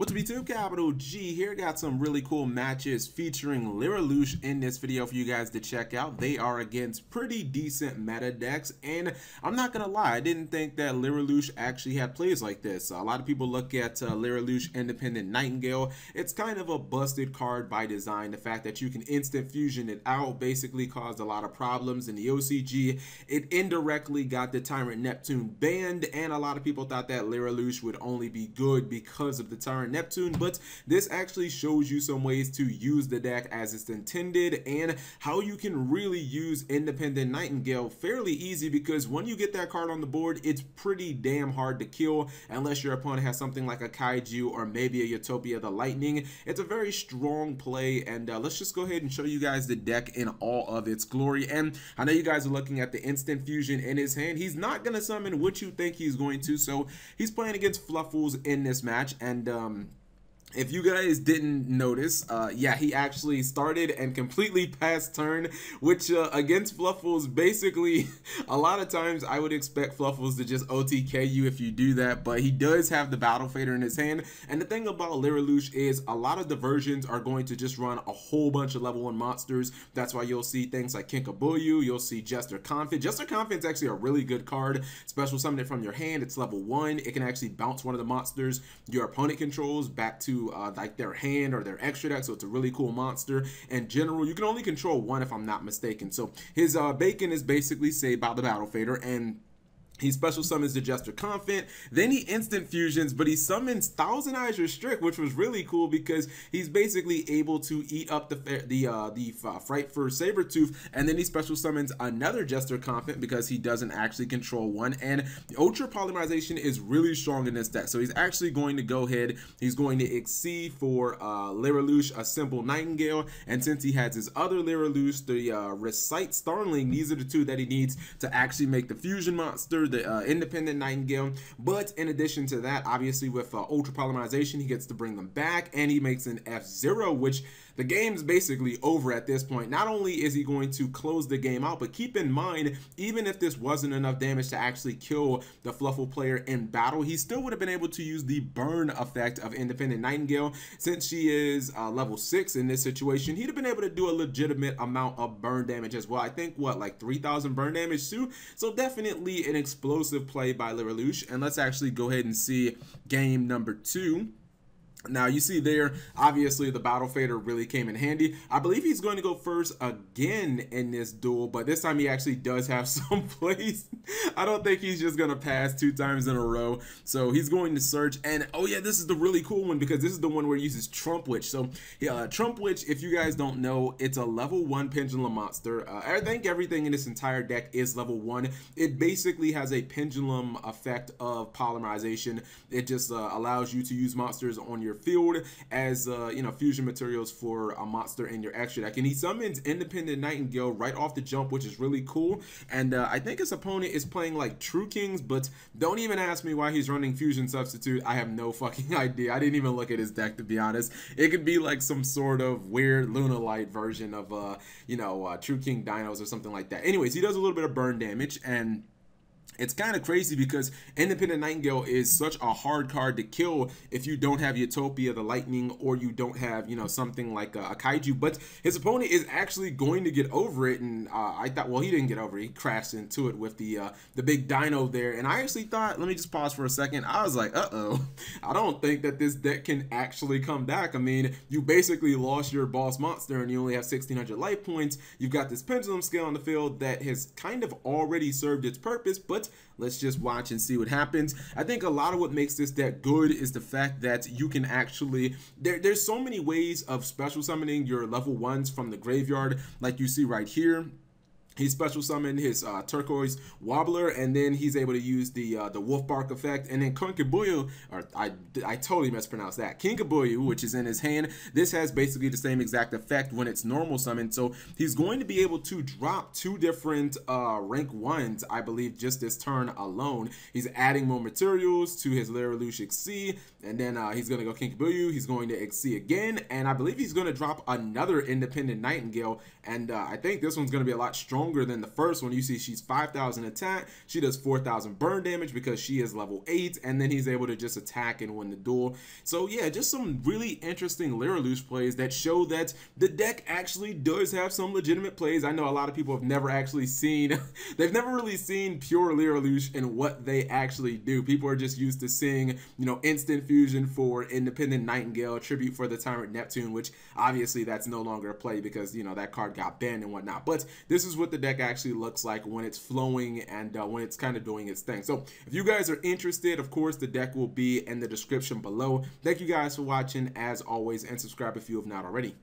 What's up YouTube, Capital G here. Got some really cool matches featuring Lyrilusc in this video for you guys to check out. They are against pretty decent meta decks, and I'm not gonna lie, I didn't think that Lyrilusc actually had plays like this. A lot of people look at Lyrilusc Independent Nightingale. It's kind of a busted card by design. The fact that you can instant fusion it out basically caused a lot of problems in the OCG. It indirectly got the Tyrant Neptune banned, and a lot of people thought that Lyrilusc would only be good because of the Tyrant Neptune, but this actually shows you some ways to use the deck as it's intended and how you can really use Independent Nightingale fairly easy, because when you get that card on the board, it's pretty damn hard to kill unless your opponent has something like a Kaiju or maybe a Utopia the Lightning. It's a very strong play, and let's just go ahead and show you guys the deck in all of its glory. And I know you guys are looking at the instant fusion in his hand. He's not going to summon what you think he's going to, so he's playing against Fluffles in this match. And if you guys didn't notice, yeah, he actually started and completely passed turn, which against Fluffles, basically, a lot of times I would expect Fluffles to just OTK you if you do that, but he does have the Battle Fader in his hand. And the thing about Lyrilusc is a lot of the versions are going to just run a whole bunch of level 1 monsters. That's why you'll see things like Kinkabouyu, you'll see Jester Confident. Jester Confident's actually a really good card. Special summon it from your hand, it's level 1. It can actually bounce one of the monsters your opponent controls back to like their hand or their extra deck, so it's a really cool monster. In general, you can only control one if I'm not mistaken. So his bacon is basically saved by the Battle Fader, and he special summons the Jester Confident, then he instant fusions, but he summons Thousand Eyes Restrict, which was really cool because he's basically able to eat up the Frightfur Sabertooth, and then he special summons another Jester Confident because he doesn't actually control one. And the Ultra Polymerization is really strong in this deck, so he's actually going to go ahead, he's going to exceed for Lyrilusc a simple Nightingale, and since he has his other Lyrilusc, the Recite Starling, these are the two that he needs to actually make the fusion monster, the Independent Nightingale. But in addition to that, obviously with Ultra Polymerization, he gets to bring them back, and he makes an F0, which the game's basically over at this point. Not only is he going to close the game out, but keep in mind, even if this wasn't enough damage to actually kill the Fluffle player in battle, he still would have been able to use the burn effect of Independent Nightingale. Since she is level 6 in this situation, he'd have been able to do a legitimate amount of burn damage as well. I think, what, like 3,000 burn damage too? So definitely an explosive play by Lyrilusc. And let's actually go ahead and see game number 2. Now you see there, obviously the Battle Fader really came in handy. I believe he's going to go first again in this duel, but this time he actually does have some plays. I don't think he's just going to pass 2 times in a row. So he's going to search, and oh yeah, this is the really cool one because this is the one where he uses Trump Witch. So Trump Witch, if you guys don't know, it's a level 1 pendulum monster. I think everything in this entire deck is level 1. It basically has a pendulum effect of polymerization. It just allows you to use monsters on your field as you know, fusion materials for a monster in your extra deck. And he summons Independent Nightingale right off the jump, which is really cool. And I think his opponent is playing like True Kings, but don't even ask me why he's running Fusion Substitute. I have no fucking idea. I didn't even look at his deck, to be honest. It could be like some sort of weird Lunalight version of you know, True King Dinos or something like that. Anyways, he does a little bit of burn damage, and it's kind of crazy because Independent Nightingale is such a hard card to kill if you don't have Utopia the Lightning, or you don't have, you know, something like a Kaiju. But his opponent is actually going to get over it, and I thought, well, he didn't get over it. He crashed into it with the big dino there, and I actually thought, let me just pause for a second. I was like, uh-oh, I don't think that this deck can actually come back. I mean, you basically lost your boss monster, and you only have 1,600 life points. You've got this pendulum scale on the field that has kind of already served its purpose, but let's just watch and see what happens. I think a lot of what makes this deck good is the fact that you can actually, there's so many ways of special summoning your level 1s from the graveyard, like you see right here. He special summoned his turquoise wobbler, and then he's able to use the wolf bark effect, and then Kinkabouyu, or I totally mispronounced that, Kinkabouyu, which is in his hand. This has basically the same exact effect when it's normal summoned, so he's going to be able to drop 2 different rank 1s, I believe, just this turn alone. He's adding more materials to his Lyrilusc XC, and then he's going to go Kinkabouyu, he's going to XC again, and I believe he's going to drop another Independent Nightingale, and I think this one's going to be a lot stronger stronger than the first one. You see she's 5,000 attack, she does 4,000 burn damage because she is level 8, and then he's able to just attack and win the duel. So yeah, just some really interesting Lyrilusc plays that show that the deck actually does have some legitimate plays. I know a lot of people have never actually seen, they've never really seen pure Lyrilusc and what they actually do. People are just used to seeing, you know, instant fusion for Independent Nightingale, tribute for the Tyrant Neptune, which obviously that's no longer a play because, you know, that card got banned and whatnot. But this is what the deck actually looks like when it's flowing and when it's kind of doing its thing. So if you guys are interested, of course, the deck will be in the description below. Thank you guys for watching as always, and subscribe if you have not already.